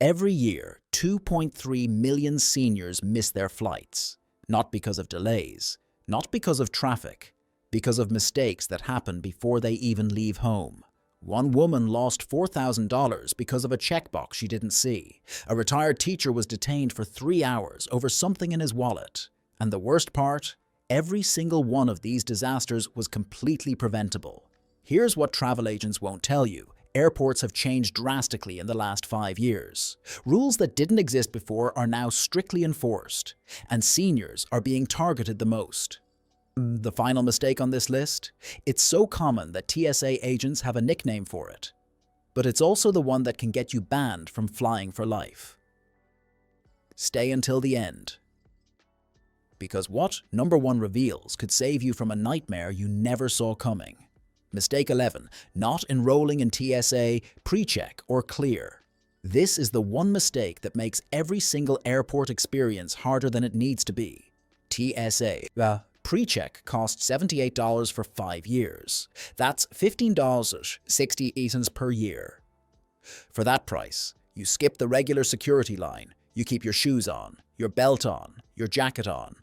Every year, 2.3 million seniors miss their flights, not because of delays, not because of traffic, because of mistakes that happen before they even leave home. One woman lost $4,000 because of a checkbox she didn't see. A retired teacher was detained for 3 hours over something in his wallet. And the worst part? Every single one of these disasters was completely preventable. Here's what travel agents won't tell you. Airports have changed drastically in the last 5 years. Rules that didn't exist before are now strictly enforced, and seniors are being targeted the most. The final mistake on this list? It's so common that TSA agents have a nickname for it. But it's also the one that can get you banned from flying for life. Stay until the end. Because what number 1 reveals could save you from a nightmare you never saw coming. Mistake 11. Not enrolling in TSA, pre-check, or clear. This is the one mistake that makes every single airport experience harder than it needs to be. TSA. Pre-check costs $78 for 5 years. That's $15.60 per year. For that price, you skip the regular security line, you keep your shoes on, your belt on, your jacket on.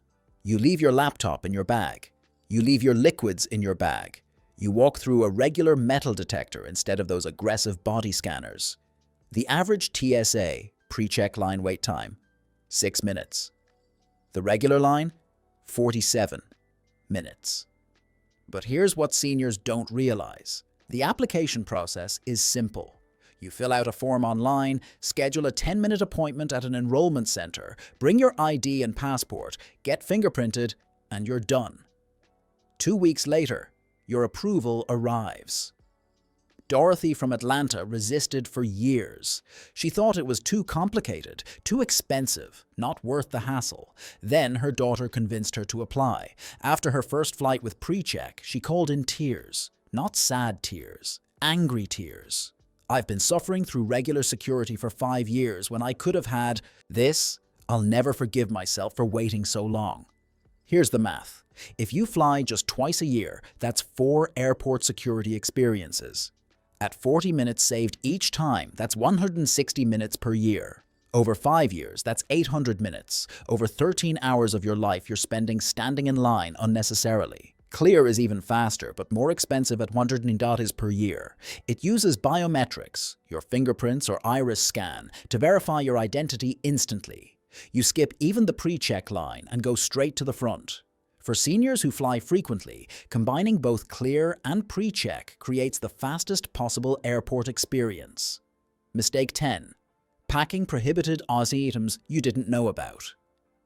You leave your laptop in your bag. You leave your liquids in your bag. You walk through a regular metal detector instead of those aggressive body scanners. The average TSA pre-check line wait time, 6 minutes. The regular line, 47 minutes. But here's what seniors don't realize. The application process is simple. You fill out a form online, schedule a 10-minute appointment at an enrollment center, bring your ID and passport, get fingerprinted, and you're done. 2 weeks later, your approval arrives. Dorothy from Atlanta resisted for years. She thought it was too complicated, too expensive, not worth the hassle. Then her daughter convinced her to apply. After her first flight with pre-check, she called in tears. Not sad tears, angry tears. I've been suffering through regular security for 5 years when I could have had this. I'll never forgive myself for waiting so long. Here's the math. If you fly just twice a year, that's 4 airport security experiences. At 40 minutes saved each time, that's 160 minutes per year. Over 5 years, that's 800 minutes. Over 13 hours of your life you're spending standing in line unnecessarily. Clear is even faster, but more expensive at $100 per year. It uses biometrics, your fingerprints or iris scan, to verify your identity instantly. You skip even the pre-check line and go straight to the front. For seniors who fly frequently, combining both clear and pre-check creates the fastest possible airport experience. Mistake 10. Packing prohibited Aussie items you didn't know about.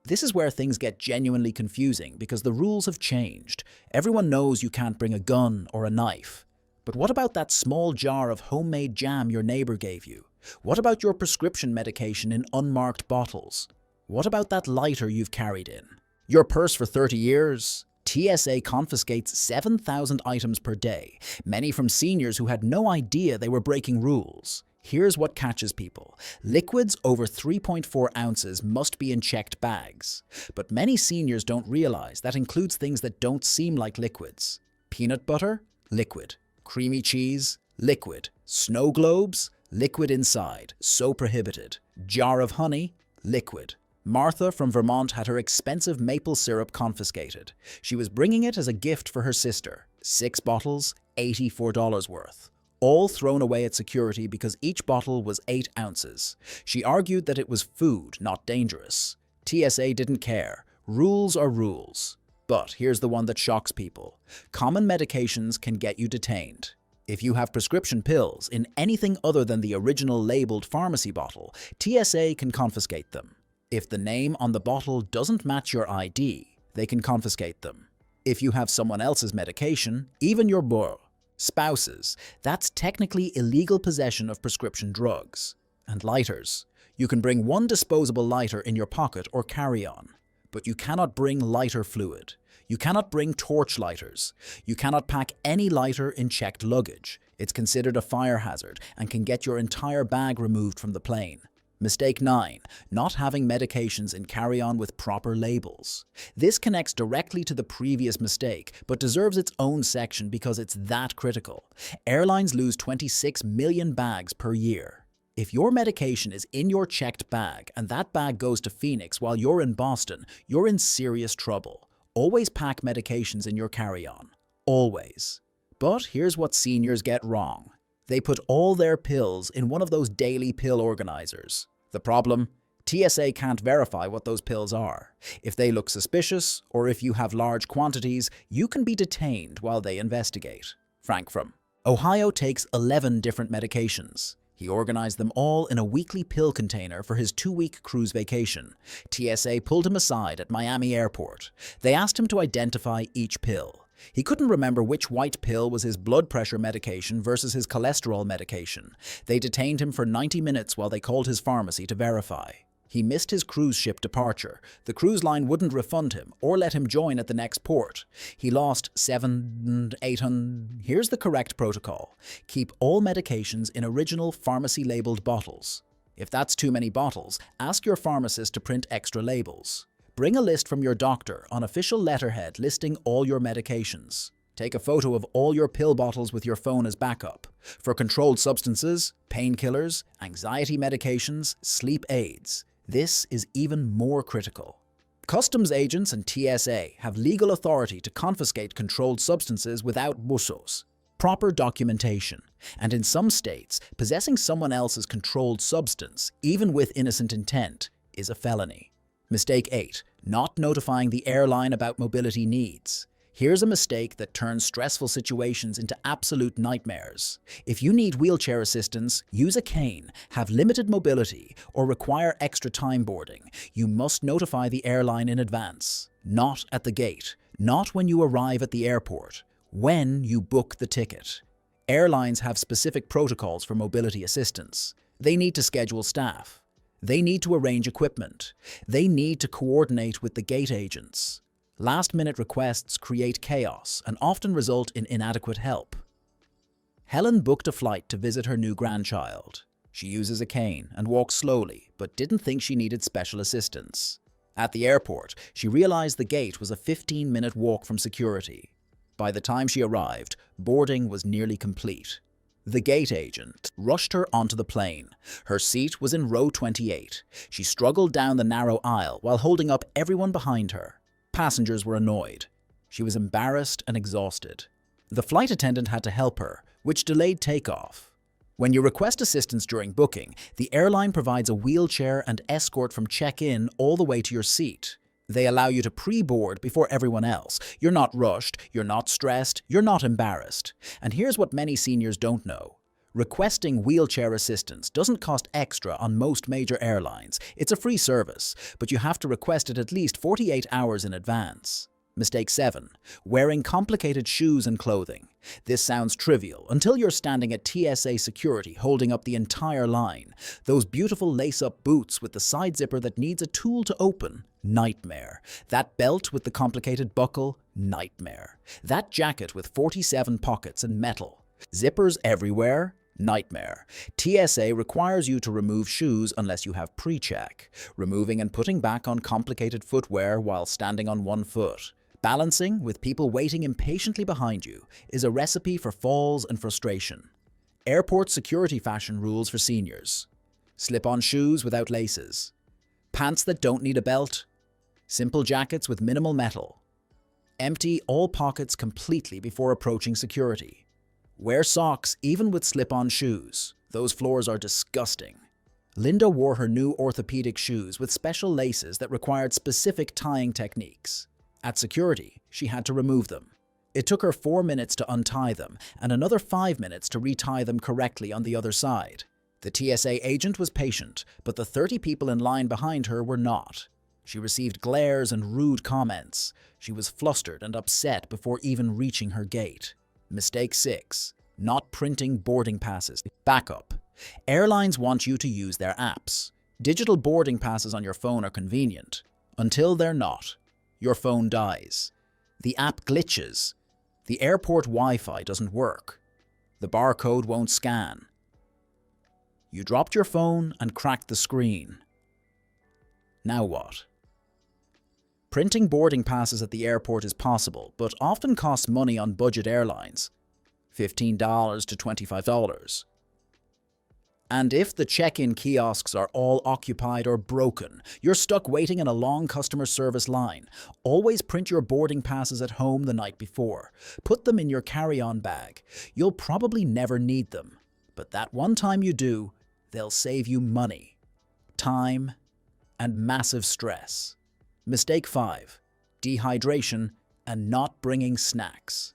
This is where things get genuinely confusing because the rules have changed. Everyone knows you can't bring a gun or a knife. But what about that small jar of homemade jam your neighbor gave you? What about your prescription medication in unmarked bottles? What about that lighter you've carried in? Your purse for 30 years? TSA confiscates 7,000 items per day, many from seniors who had no idea they were breaking rules. Here's what catches people. Liquids over 3.4 ounces must be in checked bags. But many seniors don't realize that includes things that don't seem like liquids. Peanut butter? Liquid. Creamy cheese? Liquid. Snow globes? Liquid inside, so prohibited. Jar of honey? Liquid. Martha from Vermont had her expensive maple syrup confiscated. She was bringing it as a gift for her sister. 6 bottles, $84 worth. All thrown away at security because each bottle was 8 ounces. She argued that it was food, not dangerous. TSA didn't care. Rules are rules. But here's the one that shocks people. Common medications can get you detained. If you have prescription pills in anything other than the original labeled pharmacy bottle, TSA can confiscate them. If the name on the bottle doesn't match your ID, they can confiscate them. If you have someone else's medication, even your spouse's, that's technically illegal possession of prescription drugs. And lighters. You can bring one disposable lighter in your pocket or carry-on, but you cannot bring lighter fluid. You cannot bring torch lighters. You cannot pack any lighter in checked luggage. It's considered a fire hazard and can get your entire bag removed from the plane. Mistake 9. Not having medications in carry-on with proper labels. This connects directly to the previous mistake, but deserves its own section because it's that critical. Airlines lose 26 million bags per year. If your medication is in your checked bag and that bag goes to Phoenix while you're in Boston, you're in serious trouble. Always pack medications in your carry-on. Always. But here's what seniors get wrong. They put all their pills in one of those daily pill organizers. The problem? TSA can't verify what those pills are. If they look suspicious, or if you have large quantities, you can be detained while they investigate. Frank from Ohio takes 11 different medications. He organized them all in a weekly pill container for his 2-week cruise vacation. TSA pulled him aside at Miami Airport. They asked him to identify each pill. He couldn't remember which white pill was his blood pressure medication versus his cholesterol medication. They detained him for 90 minutes while they called his pharmacy to verify. He missed his cruise ship departure. The cruise line wouldn't refund him or let him join at the next port. He lost 800. Here's the correct protocol. Keep all medications in original pharmacy-labeled bottles. If that's too many bottles, ask your pharmacist to print extra labels. Bring a list from your doctor on official letterhead listing all your medications. Take a photo of all your pill bottles with your phone as backup. For controlled substances, painkillers, anxiety medications, sleep aids. This is even more critical. Customs agents and TSA have legal authority to confiscate controlled substances without busos. Proper documentation. And in some states, possessing someone else's controlled substance, even with innocent intent, is a felony. Mistake 8. Not notifying the airline about mobility needs. Here's a mistake that turns stressful situations into absolute nightmares. If you need wheelchair assistance, use a cane, have limited mobility, or require extra time boarding, you must notify the airline in advance. Not at the gate, not when you arrive at the airport, when you book the ticket. Airlines have specific protocols for mobility assistance. They need to schedule staff. They need to arrange equipment. They need to coordinate with the gate agents. Last-minute requests create chaos and often result in inadequate help. Helen booked a flight to visit her new grandchild. She uses a cane and walks slowly, but didn't think she needed special assistance. At the airport, she realized the gate was a 15-minute walk from security. By the time she arrived, boarding was nearly complete. The gate agent rushed her onto the plane. Her seat was in row 28. She struggled down the narrow aisle while holding up everyone behind her. Passengers were annoyed. She was embarrassed and exhausted. The flight attendant had to help her, which delayed takeoff. When you request assistance during booking, the airline provides a wheelchair and escort from check-in all the way to your seat. They allow you to pre-board before everyone else. You're not rushed, you're not stressed, you're not embarrassed. And here's what many seniors don't know. Requesting wheelchair assistance doesn't cost extra on most major airlines. It's a free service, but you have to request it at least 48 hours in advance. Mistake 7. Wearing complicated shoes and clothing. This sounds trivial until you're standing at TSA security holding up the entire line. Those beautiful lace-up boots with the side zipper that needs a tool to open. Nightmare. That belt with the complicated buckle. Nightmare. That jacket with 47 pockets and metal. Zippers everywhere. Nightmare. TSA requires you to remove shoes unless you have pre-check. Removing and putting back on complicated footwear while standing on one foot. Balancing with people waiting impatiently behind you is a recipe for falls and frustration. Airport security fashion rules for seniors. Slip-on shoes without laces. Pants that don't need a belt. Simple jackets with minimal metal. Empty all pockets completely before approaching security. Wear socks even with slip-on shoes. Those floors are disgusting. Linda wore her new orthopedic shoes with special laces that required specific tying techniques. At security, she had to remove them. It took her 4 minutes to untie them and another 5 minutes to retie them correctly on the other side. The TSA agent was patient, but the 30 people in line behind her were not. She received glares and rude comments. She was flustered and upset before even reaching her gate. Mistake 6. Not printing boarding passes. Backup. Airlines want you to use their apps. Digital boarding passes on your phone are convenient. Until they're not. Your phone dies. The app glitches. The airport Wi-Fi doesn't work. The barcode won't scan. You dropped your phone and cracked the screen. Now what? Printing boarding passes at the airport is possible, but often costs money on budget airlines. $15 to $25. And if the check-in kiosks are all occupied or broken, you're stuck waiting in a long customer service line. Always print your boarding passes at home the night before. Put them in your carry-on bag. You'll probably never need them, but that one time you do, they'll save you money, time, and massive stress. Mistake 5. Dehydration and not bringing snacks.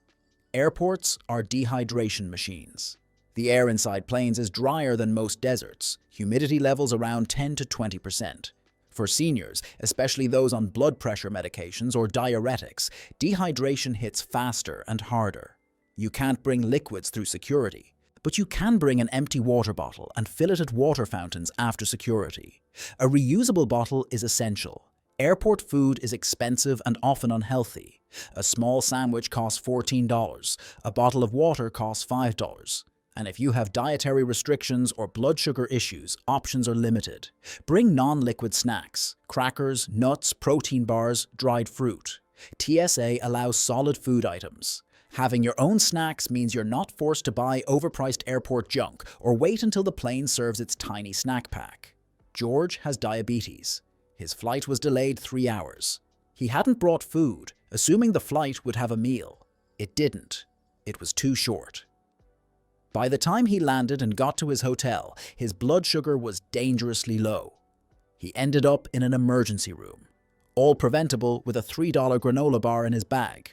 Airports are dehydration machines. The air inside planes is drier than most deserts, humidity levels around 10 to 20%. For seniors, especially those on blood pressure medications or diuretics, dehydration hits faster and harder. You can't bring liquids through security, but you can bring an empty water bottle and fill it at water fountains after security. A reusable bottle is essential. Airport food is expensive and often unhealthy. A small sandwich costs $14. A bottle of water costs $5. And if you have dietary restrictions or blood sugar issues, options are limited. Bring non-liquid snacks, crackers, nuts, protein bars, dried fruit. TSA allows solid food items. Having your own snacks means you're not forced to buy overpriced airport junk or wait until the plane serves its tiny snack pack. George has diabetes. His flight was delayed 3 hours. He hadn't brought food, assuming the flight would have a meal. It didn't. It was too short. By the time he landed and got to his hotel, his blood sugar was dangerously low. He ended up in an emergency room, all preventable with a $3 granola bar in his bag.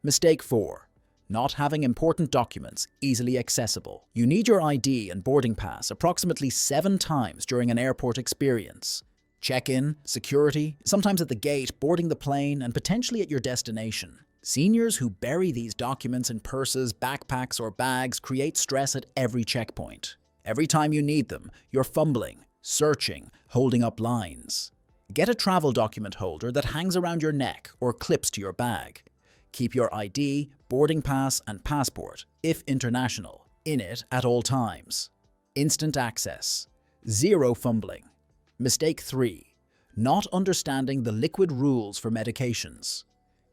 Mistake 4. Not having important documents easily accessible. You need your ID and boarding pass approximately 7 times during an airport experience. Check-in, security, sometimes at the gate, boarding the plane, and potentially at your destination. Seniors who bury these documents in purses, backpacks, or bags create stress at every checkpoint. Every time you need them, you're fumbling, searching, holding up lines. Get a travel document holder that hangs around your neck or clips to your bag. Keep your ID, boarding pass, and passport, if international, in it at all times. Instant access. Zero fumbling. Mistake 3. Not understanding the liquid rules for medications.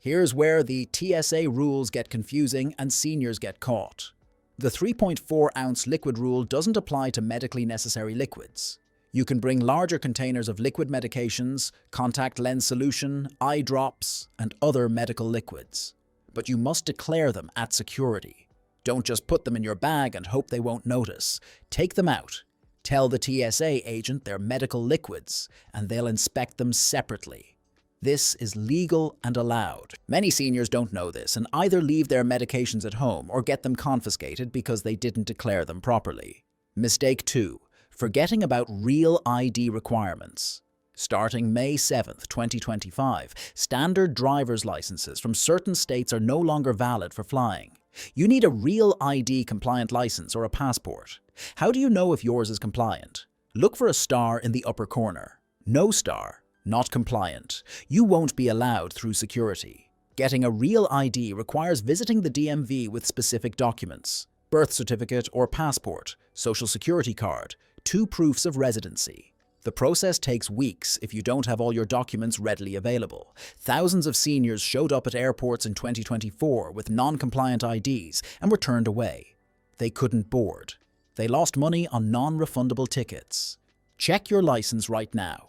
Here's where the TSA rules get confusing and seniors get caught. The 3.4-ounce liquid rule doesn't apply to medically necessary liquids. You can bring larger containers of liquid medications, contact lens solution, eye drops, and other medical liquids. But you must declare them at security. Don't just put them in your bag and hope they won't notice. Take them out. Tell the TSA agent they're medical liquids, and they'll inspect them separately. This is legal and allowed. Many seniors don't know this and either leave their medications at home or get them confiscated because they didn't declare them properly. Mistake 2. Forgetting about real ID requirements. Starting May 7th, 2025, standard driver's licenses from certain states are no longer valid for flying. You need a real ID compliant license or a passport. How do you know if yours is compliant? Look for a star in the upper corner. No star. Not compliant. You won't be allowed through security. Getting a real ID requires visiting the DMV with specific documents: birth certificate or passport, social security card, 2 proofs of residency. The process takes weeks if you don't have all your documents readily available. Thousands of seniors showed up at airports in 2024 with non-compliant IDs and were turned away. They couldn't board. They lost money on non-refundable tickets. Check your license right now.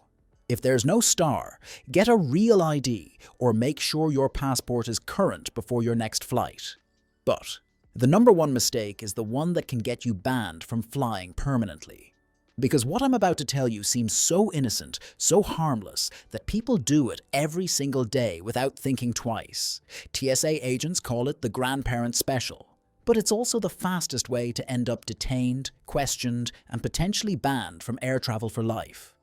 If there's no star, get a real ID or make sure your passport is current before your next flight. But the #1 mistake is the one that can get you banned from flying permanently. Because what I'm about to tell you seems so innocent, so harmless, that people do it every single day without thinking twice. TSA agents call it the grandparent special. But it's also the fastest way to end up detained, questioned, and potentially banned from air travel for life.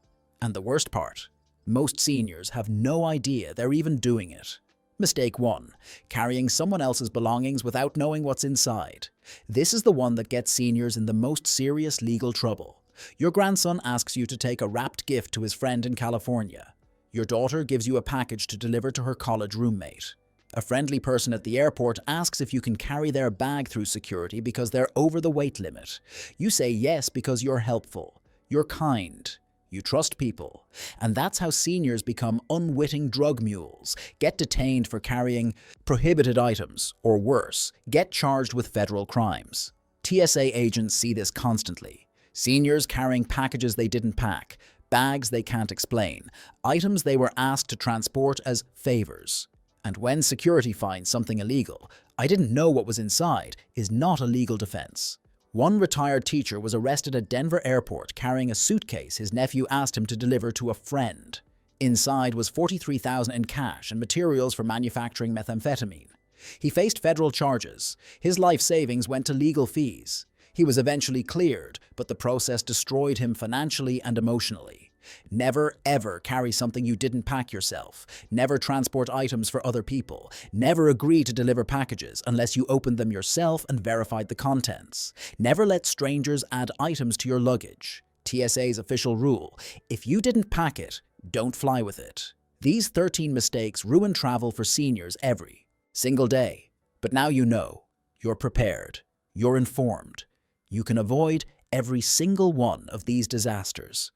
And the worst part, most seniors have no idea they're even doing it. Mistake 1. Carrying someone else's belongings without knowing what's inside. This is the one that gets seniors in the most serious legal trouble. Your grandson asks you to take a wrapped gift to his friend in California. Your daughter gives you a package to deliver to her college roommate. A friendly person at the airport asks if you can carry their bag through security because they're over the weight limit. You say yes because you're helpful. You're kind. You trust people. And that's how seniors become unwitting drug mules, get detained for carrying prohibited items, or worse, get charged with federal crimes. TSA agents see this constantly. Seniors carrying packages they didn't pack, bags they can't explain, items they were asked to transport as favors. And when security finds something illegal, "I didn't know what was inside," is not a legal defense. One retired teacher was arrested at Denver airport carrying a suitcase his nephew asked him to deliver to a friend. Inside was $43,000 in cash and materials for manufacturing methamphetamine. He faced federal charges. His life savings went to legal fees. He was eventually cleared, but the process destroyed him financially and emotionally. Never, ever carry something you didn't pack yourself. Never transport items for other people. Never agree to deliver packages unless you opened them yourself and verified the contents. Never let strangers add items to your luggage. TSA's official rule: if you didn't pack it, don't fly with it. These 13 mistakes ruin travel for seniors every single day. But now you know. You're prepared. You're informed. You can avoid every single one of these disasters.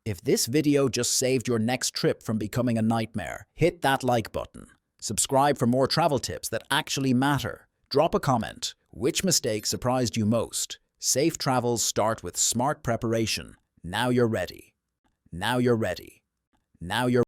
If this video just saved your next trip from becoming a nightmare, hit that like button. Subscribe for more travel tips that actually matter. Drop a comment. Which mistake surprised you most? Safe travels start with smart preparation. Now you're ready. Now you're ready. Now you're